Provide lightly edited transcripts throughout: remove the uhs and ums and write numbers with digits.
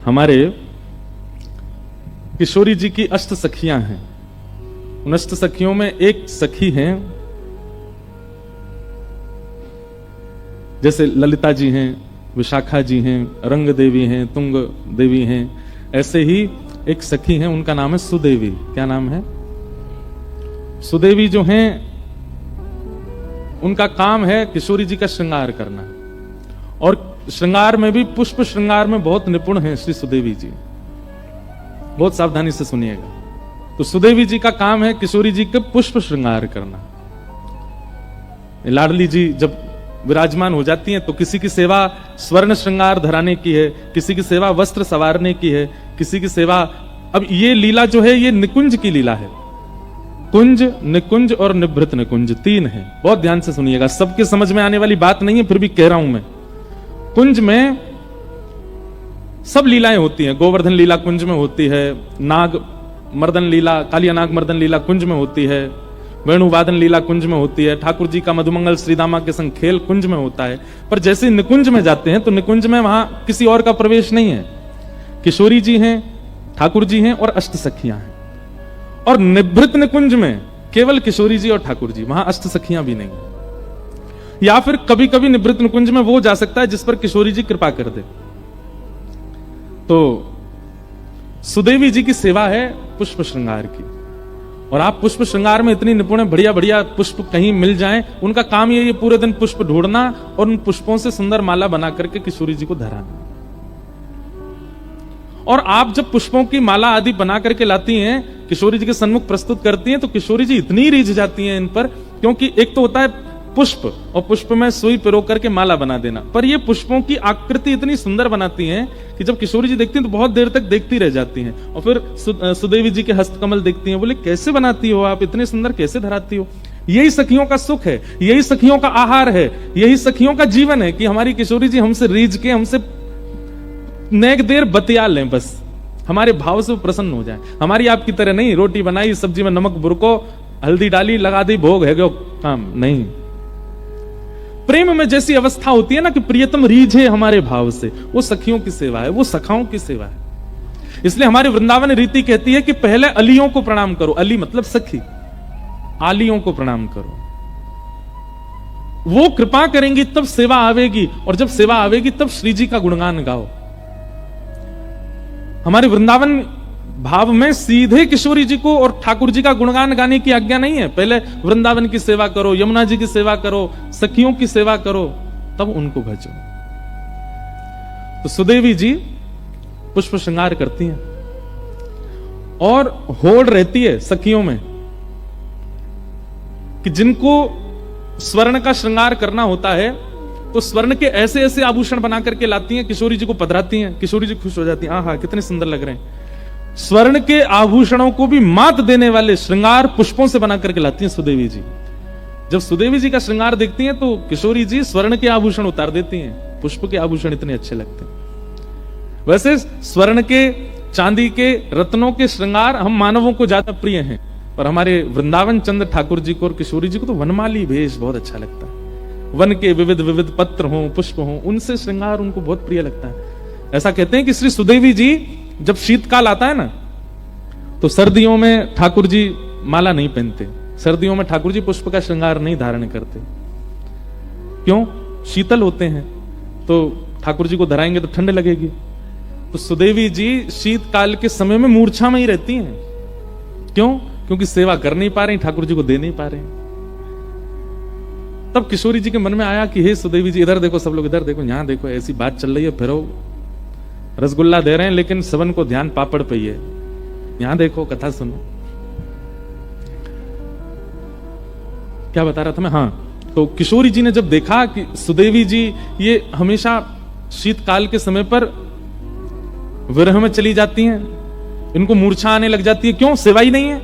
हमारे किशोरी जी की अष्ट सखियां हैं। उन अष्ट सखियों में एक सखी हैं, जैसे ललिता जी हैं, विशाखा जी हैं, रंग देवी हैं, तुंग देवी हैं। ऐसे ही एक सखी हैं, उनका नाम है सुदेवी। क्या नाम है? सुदेवी जो हैं, उनका काम है किशोरी जी का श्रृंगार करना, और श्रृंगार में भी पुष्प श्रृंगार में बहुत निपुण हैं श्री सुदेवी जी। बहुत सावधानी से सुनिएगा। तो सुदेवी जी का काम है किशोरी जी के पुष्प श्रृंगार करना। लाडली जी जब विराजमान हो जाती हैं तो किसी की सेवा स्वर्ण श्रृंगार धराने की है, किसी की सेवा वस्त्र संवारने की है, किसी की सेवा। अब ये लीला जो है ये निकुंज की लीला है। कुंज, निकुंज और निभृत निकुंज तीन है। बहुत ध्यान से सुनिएगा, सबके समझ में आने वाली बात नहीं है, फिर भी कह रहा हूं मैं। कुंज में सब लीलाएं होती हैं। गोवर्धन लीला कुंज में होती है, नाग मर्दन लीला, कालिया नाग मर्दन लीला कुंज में होती है, वेणुवादन लीला कुंज में होती है, ठाकुर जी का मधुमंगल श्रीदामा के संग खेल कुंज में होता है। पर जैसे निकुंज में जाते हैं तो निकुंज में वहां किसी और का प्रवेश नहीं है। किशोरी जी हैं, ठाकुर जी हैं और अष्ट सखियां हैं। और निभृत निकुंज में केवल किशोरी जी और ठाकुर जी, वहां अष्ट सखियां भी नहीं। या फिर कभी कभी निभृत निकुंज में वो जा सकता है जिस पर किशोरी जी कृपा कर दे। तो सुदेवी जी की सेवा है पुष्प श्रृंगार की, और आप पुष्प श्रृंगार में इतनी निपुण है, बढ़िया बढ़िया पुष्प कहीं मिल जाएं, उनका काम ये पूरे दिन पुष्प ढूंढना और उन पुष्पों से सुंदर माला बना करके किशोरी जी को धराना। और आप जब पुष्पों की माला आदि बना करके लाती हैं, किशोरी जी के सन्मुख प्रस्तुत करती हैं, तो किशोरी जी इतनी रीझ जाती हैं इन पर, क्योंकि एक तो होता है पुष्प, और पुष्प में सुई पिरो करके माला बना देना, पर ये पुष्पों की आकृति इतनी सुंदर बनाती हैं कि जब किशोरी जी देखती हैं तो बहुत देर तक देखती रह जाती हैं। और फिर सुदेवी जी के हस्तकमल देखती हैं, बोले कैसे बनाती हो आप, इतने सुंदर कैसे धराती हो। यही सखियों का सुख है, यही सखियों का आहार है, यही सखियों का जीवन है कि हमारी किशोरी जी हमसे रीझ के, हमसे नेक देर बतिया लें, बस हमारे भाव से प्रसन्न हो जाए। हमारी आपकी तरह नहीं, रोटी बनाई, सब्जी में नमक बुरको, हल्दी डाली, लगा दी, भोग है गयो काम नहीं। प्रेम में जैसी अवस्था होती है ना कि प्रियतम रीझे हमारे भाव से, वो सखियों की सेवा है, वो सखाओं की सेवा है। इसलिए हमारी वृंदावन रीति कहती है कि पहले अलियों को प्रणाम करो। अली मतलब सखी, आलियों को प्रणाम करो। वो कृपा करेंगी तब सेवा आवेगी, और जब सेवा आवेगी तब श्री जी का गुणगान गाओ। हमारे वृंदावन भाव में सीधे किशोरी जी को और ठाकुर जी का गुणगान गाने की आज्ञा नहीं है। पहले वृंदावन की सेवा करो, यमुना जी की सेवा करो, सखियों की सेवा करो, तब उनको भजो। तो सुदेवी जी पुष्प श्रृंगार करती हैं, और होड़ रहती है सखियों में कि जिनको स्वर्ण का श्रृंगार करना होता है तो स्वर्ण के ऐसे ऐसे आभूषण बना करके लाती हैं, किशोरी जी को पधराती हैं। किशोरी जी खुश हो जाती हैं, आहा कितने सुंदर लग रहे हैं। स्वर्ण के आभूषणों को भी मात देने वाले श्रृंगार पुष्पों से बना करके लाती हैं सुदेवी जी। जब सुदेवी जी का श्रृंगार देखती हैं तो किशोरी जी स्वर्ण के आभूषण उतार देती हैं, पुष्प के आभूषण इतने अच्छे लगते हैं। वैसे स्वर्ण के, चांदी के, रत्नों के श्रृंगार हम मानवों को ज्यादा प्रिय हैं, पर हमारे वृंदावन चंद्र ठाकुर जी को और किशोरी जी को तो वनमाली भेष बहुत अच्छा लगता है। वन के विविध विविध पत्र हों, पुष्प हों, उनसे श्रृंगार उनको बहुत प्रिय लगता है। ऐसा कहते हैं कि श्री सुदेवी जी जब शीतकाल आता है ना, तो सर्दियों में ठाकुर जी माला नहीं पहनते, सर्दियों में ठाकुर जी पुष्प का श्रृंगार नहीं धारण करते। क्यों? शीतल होते हैं, तो ठाकुर जी को धराएंगे तो ठंड लगेगी। तो सुदेवी जी शीतकाल के समय में मूर्छा में ही रहती हैं। क्यों? क्योंकि सेवा कर नहीं पा रही, ठाकुर जी को दे नहीं पा रहे। तब किशोरी जी के मन में आया कि हे सुदेवी जी, इधर देखो, सब लोग इधर देखो, यहां देखो, ऐसी बात चल रही है, फिरो रसगुल्ला दे रहे हैं लेकिन सबन को ध्यान पापड़ पे ही है, यहां देखो, कथा सुनो। क्या बता रहा था मैं? हाँ, तो किशोरी जी ने जब देखा कि सुदेवी जी ये हमेशा शीतकाल के समय पर विरह में चली जाती हैं, इनको मूर्छा आने लग जाती है। क्यों? सेवा ही नहीं है,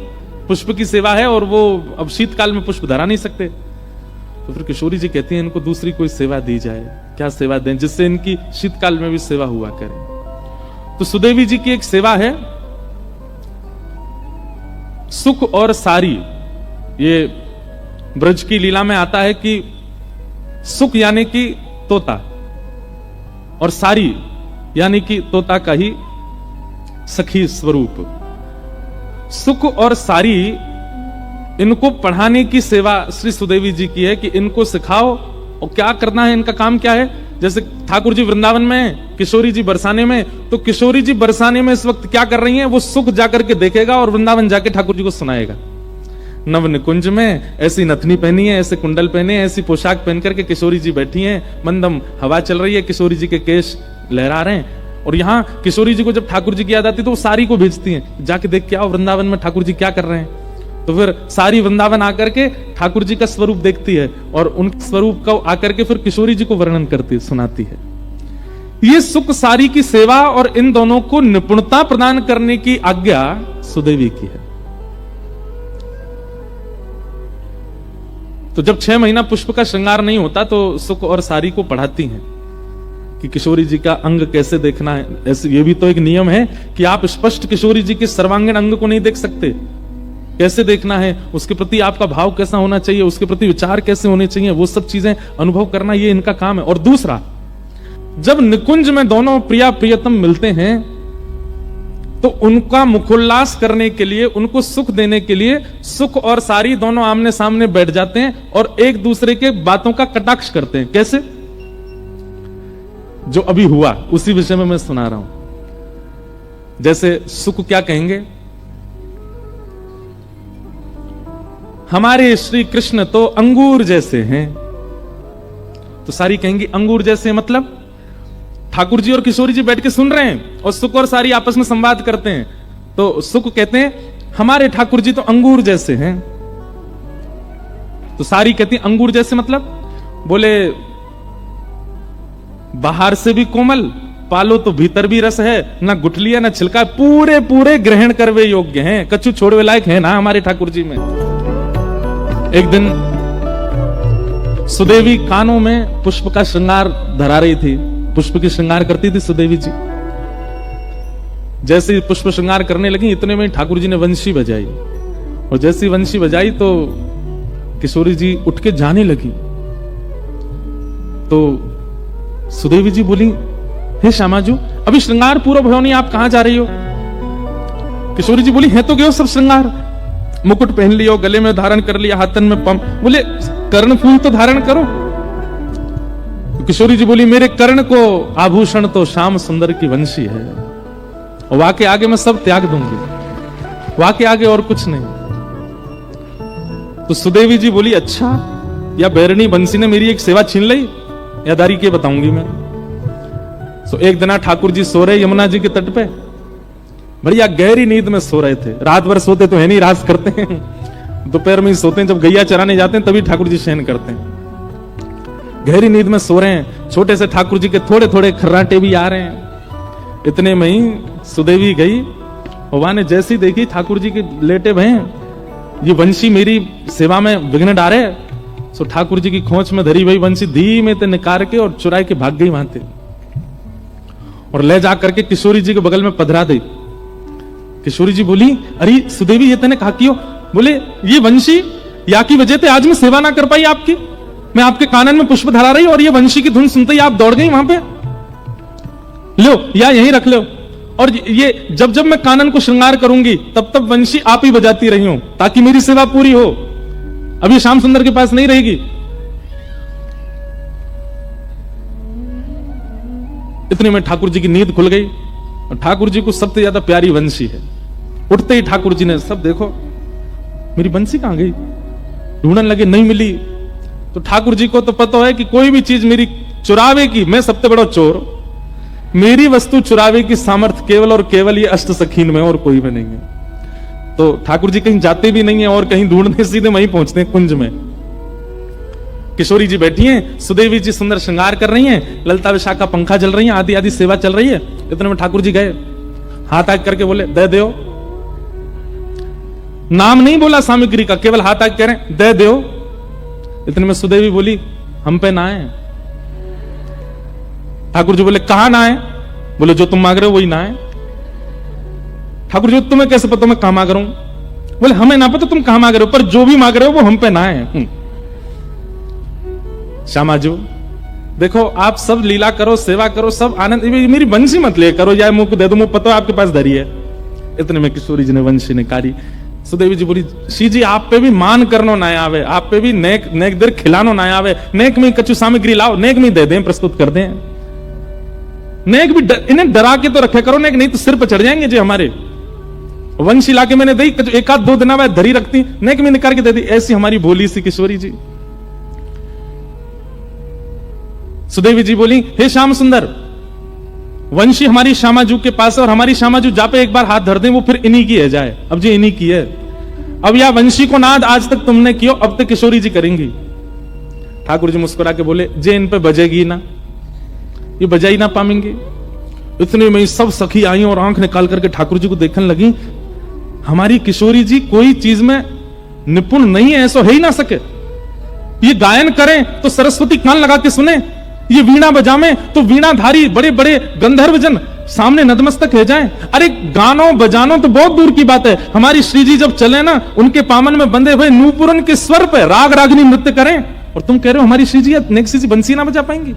पुष्प की सेवा है, और वो अब शीतकाल में पुष्प धरा नहीं सकते। तो फिर किशोरी जी कहती हैं इनको दूसरी कोई सेवा दी जाए। क्या सेवा दें जिससे इनकी शीतकाल में भी सेवा हुआ करे? तो सुदेवी जी की एक सेवा है सुख और सारी। ये ब्रज की लीला में आता है कि सुख यानी कि तोता, और सारी यानी कि तोता का ही सखी स्वरूप। सुख और सारी, इनको पढ़ाने की सेवा श्री सुदेवी जी की है कि इनको सिखाओ और क्या करना है, इनका काम क्या है। जैसे ठाकुर जी वृंदावन में, किशोरी जी बरसाने में, तो किशोरी जी बरसाने में इस वक्त क्या कर रही हैं, वो सुख जाकर के देखेगा और वृंदावन जाके ठाकुर जी को सुनाएगा। नव निकुंज में ऐसी नथनी पहनी है, ऐसे कुंडल पहने, ऐसी पोशाक पहन करके किशोरी जी बैठी हैं, मंदम हवा चल रही है, किशोरी जी के केश लहरा रहे हैं। और यहाँ किशोरी जी को जब ठाकुर जी की याद आती है तो वो सारी को भेजती हैं, जाके देख के आओ वृंदावन में ठाकुर जी क्या कर रहे हैं। तो फिर सारी वृंदावन आकर के ठाकुर जी का स्वरूप देखती है और उन स्वरूप को आकर के फिर किशोरी जी को वर्णन करती सुनाती है। ये सुख सारी की सेवा और इन दोनों को निपुणता प्रदान करने की आज्ञा सुदेवी की है। तो जब 6 महीना पुष्प का श्रृंगार नहीं होता तो सुख और सारी को पढ़ाती हैं कि किशोरी जी का अंग कैसे देखना है। ऐसे ये भी तो एक नियम है कि आप स्पष्ट किशोरी जी के सर्वांगीण अंग को नहीं देख सकते, कैसे देखना है, उसके प्रति आपका भाव कैसा होना चाहिए, उसके प्रति विचार कैसे होने चाहिए, वो सब चीजें अनुभव करना ये इनका काम है। और दूसरा, जब निकुंज में दोनों प्रिया प्रियतम मिलते हैं तो उनका मुखोल्लास करने के लिए, उनको सुख देने के लिए सुख और सारी दोनों आमने सामने बैठ जाते हैं और एक दूसरे के बातों का कटाक्ष करते हैं। कैसे? जो अभी हुआ उसी विषय में मैं सुना रहा हूं। जैसे सुख क्या कहेंगे, हमारे श्री कृष्ण तो अंगूर जैसे हैं। तो सारी कहेंगी अंगूर जैसे मतलब? ठाकुर जी और किशोरी जी बैठ के सुन रहे हैं और सुख और सारी आपस में संवाद करते हैं। तो सुख कहते हैं हमारे ठाकुर जी तो अंगूर जैसे हैं। तो सारी कहती अंगूर जैसे मतलब? बोले बाहर से भी कोमल, पालो तो भीतर भी रस है, ना गुठली है ना छिलका, पूरे पूरे ग्रहण करवे योग्य हैं, कछु छोड़वे लायक है ना हमारे ठाकुर जी में। एक दिन सुदेवी कानों में पुष्प का श्रृंगार धरा रही थी, पुष्प की श्रृंगार करती थी सुदेवी जी। जैसे ही पुष्प श्रृंगार करने लगी इतने में ठाकुर जी ने वंशी बजाई और जैसी वंशी बजाई तो किशोरी जी उठ के जाने लगी। तो सुदेवी जी बोली, हे श्यामाजू अभी श्रृंगार पूरा भयो नहीं, आप कहां जा रही हो? किशोरी जी बोली, है तो गयो सब श्रृंगार, मुकुट पहन लियो, गले में धारण कर लिया, हाथन में पम। बोले कर्ण फूल तो धारण करो। किशोरी जी बोली, मेरे कर्ण को आभूषण तो श्याम सुंदर की वंशी है, और वाके आगे मैं सब त्याग दूंगी, वाके आगे और कुछ नहीं। तो सुदेवी जी बोली, अच्छा या बैरनी बंसी ने मेरी एक सेवा छीन ली या दारी के बताऊंगी मैं। तो एक दिन ठाकुर जी सो रहे यमुना जी के तट पे, बढ़िया गहरी नींद में सो रहे थे। रात भर सोते तो है नहीं, राज करते हैं, दोपहर में ही सोते हैं, जब गैया चराने जाते हैं तभी ठाकुर जी शयन करते हैं। गहरी नींद में सो रहे हैं, छोटे से ठाकुर जी के थोड़े थोड़े खर्राटे भी आ रहे हैं। इतने में ही सुदेवी गई और वहां ने जैसी देखी ठाकुर जी के लेटे भय, ये वंशी मेरी सेवा में विघ्न डारे। सो ठाकुर जी की खोंच में धरी वही वंशी धीमे ते निकाल के और चुराई के भाग गई वहां से और ले जा करके किशोरी जी के बगल में पधरा दी। किशोरी जी बोली, अरे सुदेवी ये तने कहा क्यों? बोले ये वंशी या की वजह से आज मैं सेवा ना कर पाई आपकी, मैं आपके कानन में पुष्प धरा रही और ये वंशी की धुन सुनते ही आप दौड़ गई वहां पे, लो या यहीं रख लो। और ये जब जब मैं कानन को श्रृंगार करूंगी तब तब वंशी आप ही बजाती रही हूं ताकि मेरी सेवा पूरी हो। अभी श्याम सुंदर के पास नहीं रहेगी। इतने में ठाकुर जी की नींद खुल गई और ठाकुर जी को सबसे ज्यादा प्यारी वंशी है। उठते ही ठाकुर जी ने सब देखो मेरी बंसी कहां गई, ढूंढने लगे, नहीं मिली। तो ठाकुर जी को तो पता है कि कोई भी चीज मेरी चुरावे की, मैं सबसे बड़ा चोर, मेरी वस्तु चुरावे की सामर्थ्य केवल और केवल ये अष्ट सखीन में और कोई में नहीं है। तो ठाकुर जी कहीं जाते भी नहीं है और कहीं ढूंढने सीधे वहीं पहुंचते हैं कुंज में। किशोरी जी बैठी हैं, सुदेवी जी सुंदर श्रृंगार कर रही हैं, ललता विशाखा पंखा चल रही है, आदि आदि सेवा चल रही है। इतने में ठाकुर जी गए, हाथ आग करके बोले, दे दो। नाम नहीं बोला सामग्री का, केवल हाथ आग कह रहे दे दो। इतने में सुदेवी बोली, हम पे ना आए। ठाकुर जी बोले, कहां ना आए? बोले जो तुम मांग रहे हो वही ना आए। ठाकुर जी, तुम्हें कैसे पता मैं कहां मांग रहा हूं? बोले हमें ना पता तुम कहां मांग रहे हो, पर जो भी मांग रहे हो वो हम पे ना आए। श्यामाजू देखो आप सब लीला करो, सेवा करो, सब आनंद, मेरी वंशी मत ले करो, या मुंह को दे दो, मुंह पता आपके पास धरी है। इतने में किशोरी जी ने वंशी निकाली। सुदेवी जी बोली, शी जी आप पे भी मान करनो ना आवे, आप पे भी नेक नेक देर खिलानो ना आवे, नेक में कछु सामग्री लाओ, नेक में दे दें, प्रस्तुत कर दें। नेक भी इन्हें डरा के तो रखे करो, नेक नहीं तो सिर पर चढ़ जाएंगे जी हमारे। वंश ला के मैंने दी, एक आध 2 दिन बाद धरी रखती, नेक में निकाल के दे दी। ऐसी हमारी भोली सी किशोरी जी। सुदेवी जी बोली, हे श्याम सुंदर, वंशी हमारी श्यामाजू के पास है, और हमारी श्यामाजू जा पे एक बार हाथ धर दें वो फिर इन्हीं की है जाए। अब जी इन्हीं की है, अब यह वंशी को नाद आज तक तुमने कियो, अब तक किशोरी जी करेंगी। ठाकुर जी मुस्कुरा के बोले, जे इन पे बजेगी ना, ये बजा ही ना पाएंगे। इतने में सब सखी आई और आंख निकाल करके ठाकुर जी को देखने लगी। हमारी किशोरी जी कोई चीज में निपुण नहीं है, ऐसा हो ही ना सके। ये गायन करें तो सरस्वती कान लगा के सुने, ये वीणा बजावे तो वीणाधारी बड़े बड़े गंधर्व जन सामने नतमस्तक हो जाएं। अरे गानो बजानो तो बहुत दूर की बात है, हमारी श्री जी जब चले ना, उनके पामन में बंधे हुए नूपुरन के स्वर पे राग रागनी नृत्य करें, और तुम कह रहे हो हमारी श्री जी नेक सी बंसी ना बजा पाएंगी।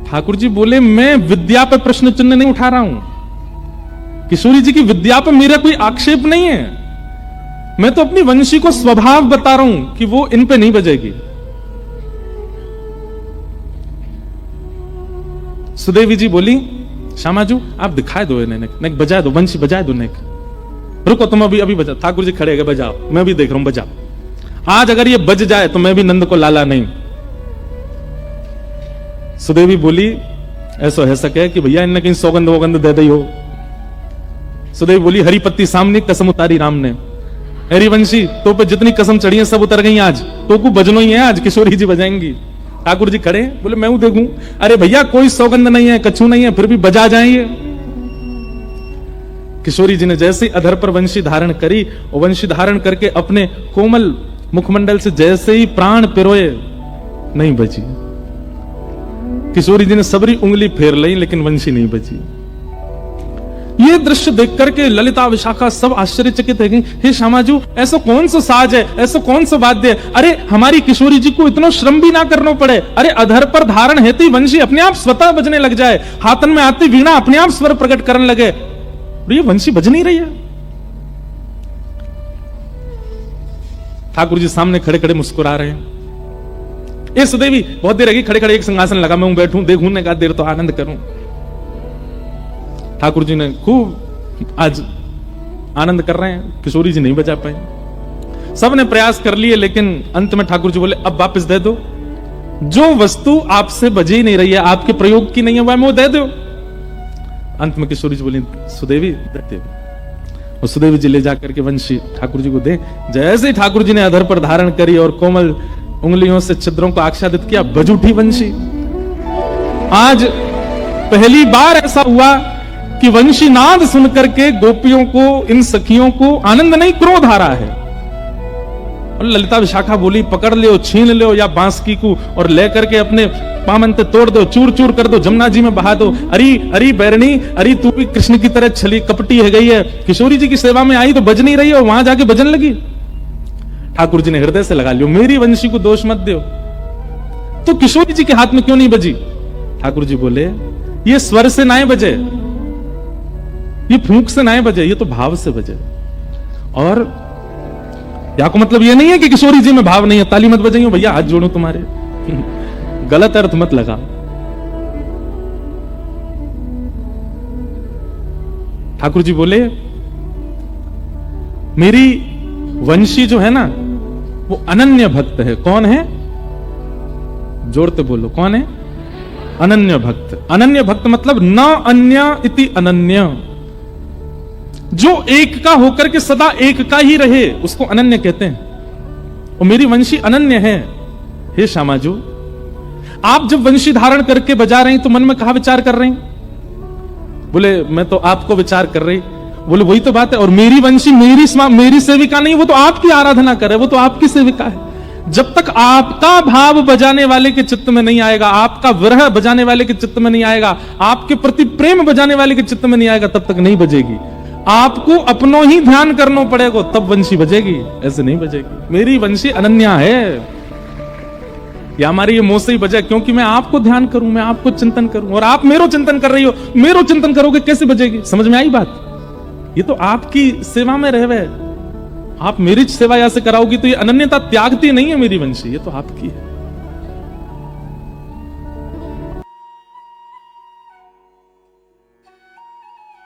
ठाकुर जी बोले, मैं विद्या पर प्रश्न चिन्ह नहीं उठा रहा हूं, किशोरी जी की विद्या पर मेरा कोई आक्षेप नहीं है, मैं तो अपनी वंशी को स्वभाव बता रहा हूं कि वो इन पे नहीं बजेगी। सुदेवी जी बोली, श्यामाजू आप दिखाए दो इन्हें, नेक बजाए दो, वंशी बजाए दो नेक। रुको तुम अभी बजा। ठाकुर जी खड़े गए, बजाओ, मैं भी देख रहा हूं, बजाओ। आज अगर ये बज जाए तो मैं भी नंद को लाला नहीं। सुदेवी बोली, ऐसा हो सके कि भैया इनने कहीं सौगंध वोगंध दे दी हो। सुदेवी बोली, हरी पत्ती सामने कसम उतारी राम ने। हरी वंशी तो पे जितनी कसम चढ़ी है सब उतर गई आज, तो को बजनो ही है आज, किशोरी जी बजाएंगी। ठाकुर जी खड़े बोले, मैं देखूं। अरे भैया कोई सौगंध नहीं है, कछु नहीं है, फिर भी बजा जाएंगे। किशोरी जी ने जैसे अधर पर वंशी धारण करी, और वंशी धारण करके अपने कोमल मुखमंडल से जैसे ही प्राण पिरोए, नहीं बजी। किशोरी जी ने सबरी उंगली फेर ली, लेकिन वंशी नहीं बजी। ये दृश्य देख करके ललिता विशाखा सब आश्चर्यचकित है। हे श्यामाजू, ऐसा कौन सा साज है, ऐसा कौन सा वाद्य है? अरे हमारी किशोरी जी को इतना श्रम भी ना करना पड़े। अरे अधर पर धारण हेती वंशी अपने आप स्वतः बजने लग जाए, हाथन में आती वीणा अपने आप स्वर प्रकट करने लगे, ये वंशी बज नहीं रही है। ठाकुर जी सामने खड़े खड़े मुस्कुरा रहे हैं। ये सुदेवी बहुत देर रही, खड़े खड़े एक सिंहासन लगा, मैं बैठूं देखूं, ने कहा देर तो आनंद करूं। ठाकुर जी ने खूब आज आनंद कर रहे हैं, किशोरी जी नहीं बजा पाए। सबने प्रयास कर लिए, लेकिन अंत में ठाकुर जी बोले, अब वापस दे दो, जो वस्तु आपसे बजी नहीं रही है, आपके प्रयोग की नहीं है, वह वो दे दो। अंत में किशोरी जी बोली, सुदेवी देते। और सुदेवी जी ले जाकर के वंशी ठाकुर जी को दे। जैसे ही ठाकुर जी ने अधर पर धारण करी और कोमल उंगलियों से छिद्रों को आच्छादित किया, बज उठी वंशी। आज पहली बार ऐसा हुआ कि वंशी नाद सुनकर के गोपियों को, इन सखियों को आनंद नहीं क्रोध आ रहा है। और ललिता विशाखा बोली, पकड़ ले, छीन ले या बांसुरी को और लेकर के अपने पामन पे तोड़ दो, चूर चूर कर दो, जमुना जी में बहा दो। अरे अरे बैरणी, अरे तू भी कृष्ण की तरह छली कपटी है गई है, किशोरी जी की सेवा में आई तो बज नहीं रही है, और वहां जाके बजन लगी। ठाकुर जी ने हृदय से लगा लियो, मेरी वंशी को दोष मत दो, तो किशोरी जी के हाथ में क्यों नहीं बजी? ठाकुर जी बोले, ये स्वर से ना बजे, ये फूंक से ना बजे, ये तो भाव से बजे। और या को मतलब ये नहीं है कि किशोरी जी में भाव नहीं है, ताली मत बजाइयो भैया, हाथ जोड़ो तुम्हारे, गलत अर्थ मत लगा। ठाकुर जी बोले, मेरी वंशी जो है ना, वो अनन्य भक्त है। कौन है? जोड़ते बोलो, कौन है? अनन्य भक्त। अनन्य भक्त मतलब न अन्य इति अनन्य, जो एक का होकर के सदा एक का ही रहे, उसको अनन्य कहते हैं। और मेरी वंशी अनन्य है। हे श्यामाजू, आप जब वंशी धारण करके बजा रहे हैं तो मन में कहा विचार कर रहे हैं? बोले, मैं तो आपको विचार कर रही। बोले, वही तो बात है। और मेरी वंशी मेरी सेविका नहीं, वो तो आपकी आराधना करे, वो तो आपकी सेविका है। जब तक आपका भाव बजाने वाले के चित्त में नहीं आएगा, आपका विरह बजाने वाले के चित्त में नहीं आएगा, आपके प्रति प्रेम बजाने वाले के चित्त में नहीं आएगा, तब तक नहीं बजेगी। आपको अपनो ही ध्यान करना पड़ेगा, तब वंशी बजेगी, ऐसे नहीं बजेगी। मेरी वंशी अनन्या है, या हमारी ये मोह से ही बजे क्योंकि मैं आपको ध्यान करूं, मैं आपको चिंतन करूं, और आप मेरो चिंतन कर रही हो, मेरो चिंतन करोगे कैसे बजेगी? समझ में आई बात? ये तो आपकी सेवा में रहवे, आप मेरी सेवा या से कराओगी तो ये अनन्यता त्यागती नहीं है मेरी वंशी, ये तो आपकी है।